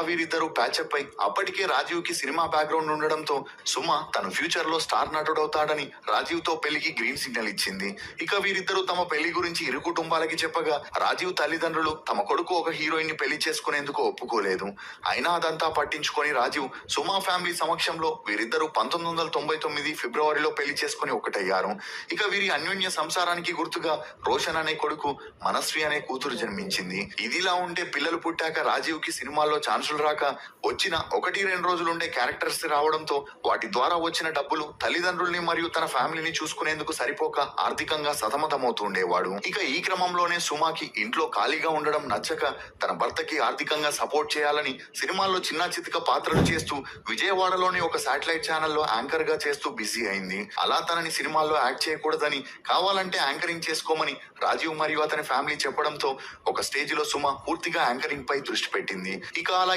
వీరిద్దరూ ప్యాచప్ అయి అప్పటికే రాజీవ్ కి సినిమా బ్యాక్గ్రౌండ్ ఉండడంతో సుమ తన ఫ్యూచర్ లో స్టార్ నటుడవుతాడని రాజీవ్ తో పెళ్లికి గ్రీన్ సిగ్నల్ ఇచ్చింది. ఇక వీరిద్దరూ తమ పెళ్లి గురించి ఇరు కుటుంబాలకి చెప్పగా రాజీవ్ తల్లిదండ్రులు తమ కొడుకు ఒక హీరోయిన్ ని పెళ్లి చేసుకునేందుకు ఒప్పుకోలేదు. అయినా అదంతా పట్టించుకొని రాజీవ్ సుమ ఫ్యామిలీ సమక్షంలో వీరిద్దరూ 1999 ఫిబ్రవరిలో పెళ్లి చేసుకుని ఒకటయ్యారు. ఇక వీరి అన్యోన్య సంసారానికి గుర్తుగా రోషన్ అనే కొడుకు, మనస్వి అనే కూతురు జన్మించింది. ఇదిలా ఉంటే పిల్లలు పుట్టాక రాజీవ్ కి సినిమాల్లో ఛాన్సులు రాక వచ్చిన 1-2 రోజులుండే క్యారెక్టర్స్ రావడంతో వాటి ద్వారా వచ్చిన డబ్బులు తల్లిదండ్రుల్ని మరియు తన ఫ్యామిలీని చూసుకునేందుకు సరిపోక ఆర్థికంగా సతమతమవుతుండేవాడు. ఇక ఈ క్రమంలోనే సుమాకి ఇంట్లో ఖాళీగా ఉండడం నచ్చక తన భర్తకి ఆర్థికంగా సపోర్ట్ చేయాలని సినిమాల్లో చిన్న చితక పాత్రలు చేస్తూ విజయవాడలోని ఒక శాటిలైట్ ఛానల్లో యాంకర్ గా చేస్తూ బిజీ అయింది. అలా తనని సినిమాల్లో యాక్ట్ చేయకూడదని, కావాలంటే యాంకరింగ్ చేసుకోమని రాజీవ్ మరియు అతని ఫ్యామిలీ చెప్పడంతో ఒక స్టేజ్ లో సుమ పూర్తిగా యాంకరింగ్ పై దృష్టి పెట్టింది. ఇక అలా